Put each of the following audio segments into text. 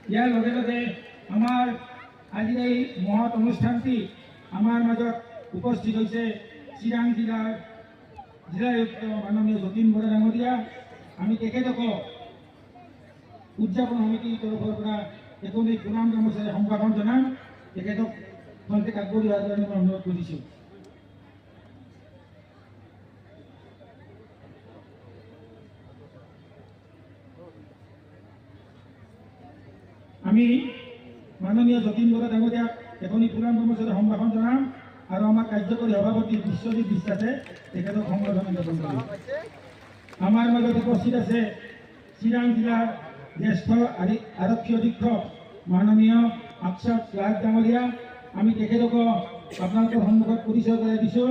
ইয়াৰ লগে লগে আমাৰ আজিৰ এই মহৎ অনুষ্ঠানটি আমাৰ মাজত উপস্থিত হৈছে চিৰাং জিলাৰ জিলায়ুক্ত মাননীয় যতীন বৰা ডাঙৰীয়া। আমি তেখেতক উদযাপন সমিতিৰ তৰফৰ পৰা এখনি পুৰাণ গামোচাৰে সম্ভাষণ জনাম। তেখেতক খন্তেক আগবঢ়ি অহাৰ কাৰণে মই অনুৰোধ কৰিছোঁ। আমি মাননীয় যতীন বৰা ডাঙৰীয়াক এখনি পুৰাণ গামোচাৰে সম্ভাষণ জনাম আৰু আমাৰ কাৰ্যকৰী সভাপতি বিশ্বজিৎ বিশ্বাসে তেখেতক সম্বৰ্ধনা জ্ঞাপন কৰিম। আমাৰ মাজত উপস্থিত আছে চিৰাং জিলাৰ জ্যেষ্ঠ আৰক্ষী অধীক্ষক মাননীয় আকছাদ ক্লাৰ্ক ডাঙৰীয়া। আমি তেখেতক আপোনালোকৰ সন্মুখত পৰিচয় কৰাই দিছোঁ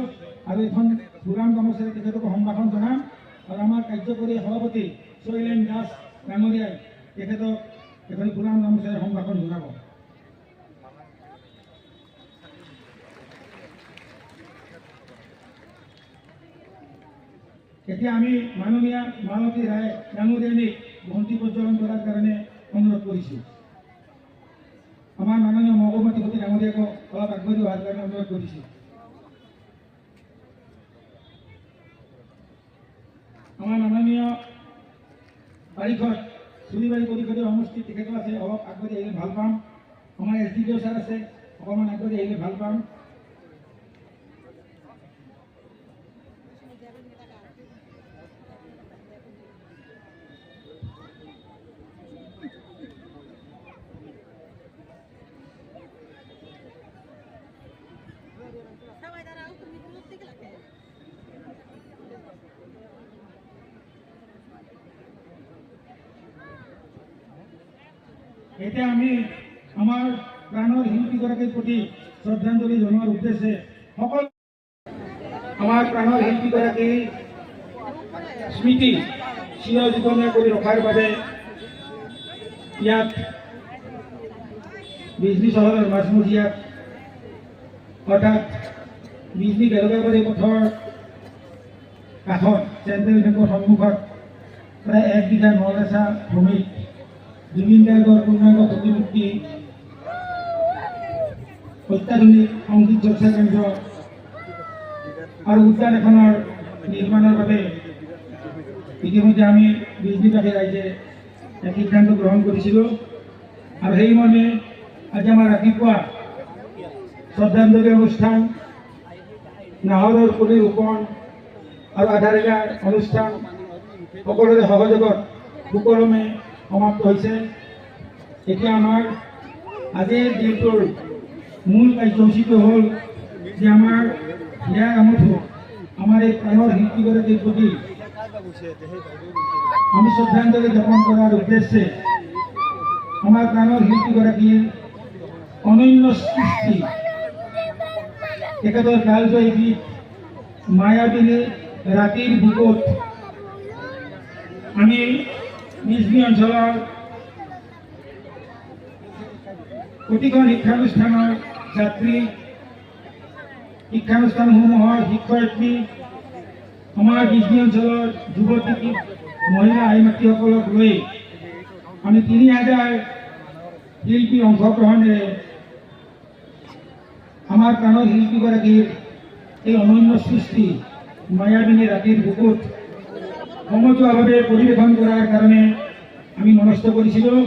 আৰু এখন পুৰাণ গামোচাৰে তেখেতক সম্ভাষণ জনাম আৰু আমাৰ কাৰ্যকৰী সভাপতি শৈলেন দাস ডাঙৰীয়াই তেখেতক এখন পুৰাণ গামোচাৰে সম্ভাষণ জনাব। এতিয়া আমি মাননীয় মালতী ৰায় ডাঙৰীয়ানীক বন্তি প্ৰজ্বলন কৰাৰ কাৰণে অনুৰোধ কৰিছোঁ। আমাৰ মাননীয় মহকুমাধিপতি ডাঙৰীয়াক অলপ আগবাঢ়ি অহাৰ কাৰণে অনুৰোধ কৰিছোঁ। আমাৰ মাননীয় পাৰিষদ চুলিবাৰী পৰিষদীয় সমষ্টিৰ তেখেতো আছে, অলপ আগবাঢ়ি আহিলে ভাল পাম। আমাৰ SDPO ছাৰ আছে, অকণমান আগবাঢ়ি আহিলে ভাল পাম। এতিয়া আমি আমাৰ প্ৰাণৰ শিল্পীগৰাকীৰ প্ৰতি শ্ৰদ্ধাঞ্জলি জনোৱাৰ উদ্দেশ্যে সকলো আমাৰ প্ৰাণৰ শিল্পীগৰাকীৰ স্মৃতি চিৰজীৱনীয় কৰি ৰখাৰ বাবে ইয়াত বিজনী চহৰৰ মাজমজিয়াত অৰ্থাৎ বিজনী বেলগাবাৰী পথৰ কাষত চেণ্ট্ৰেল বেংকৰ সন্মুখত প্ৰায় 1 বিঘা নলেচা ভূমিত জুবিন গাৰ্গৰ পূৰ্ণাংগ প্ৰতিমূৰ্তি, অত্যাধুনিক সংগীত চৰ্চা কেন্দ্ৰ আৰু উদ্যান এখনৰ নিৰ্মাণৰ বাবে ইতিমধ্যে আমি বিজনীবাসী ৰাইজে এক সিদ্ধান্ত গ্ৰহণ কৰিছিলোঁ আৰু সেই মৰ্মে আজি আমাৰ ৰাতিপুৱা শ্ৰদ্ধাঞ্জলি অনুষ্ঠান, নাহৰৰ পুলি ৰোপণ আৰু আধাৰশিলাৰ অনুষ্ঠান সকলোৰে সহযোগত সুকলমে সমাপ্ত হৈছে। এতিয়া আমাৰ আজিৰ দিনটোৰ মূল কাৰ্যসূচীটো হ'ল যে আমাৰ হিয়া গামুঠু আমাৰ এই প্ৰাণৰ শিল্পীগৰাকীৰ প্ৰতি আমি শ্ৰদ্ধাঞ্জলি জ্ঞাপন কৰাৰ উদ্দেশ্যে আমাৰ প্ৰাণৰ শিল্পীগৰাকীৰ অনন্য সৃষ্টি তেখেতৰ কালজয়ী গীত মায়াবিনী ৰাতিৰ বুকুত আমি বিজনী অঞ্চলৰ প্ৰতিখন শিক্ষানুষ্ঠানৰ ছাত্ৰী, শিক্ষানুষ্ঠানসমূহৰ শিক্ষয়িত্ৰী, আমাৰ বিজনী অঞ্চলৰ যুৱতী মহিলা আই মাতৃসকলক লৈ আমি 3000 শিল্পী অংশগ্ৰহণেৰে আমাৰ প্ৰাণৰ শিল্পীগৰাকীৰ এই অনন্য সৃষ্টি মায়াবিনী ৰাতিৰ বুকুত সমজুৱাভাৱে পৰিৱেশন কৰাৰ কাৰণে আমি মনস্থ কৰিছিলোঁ।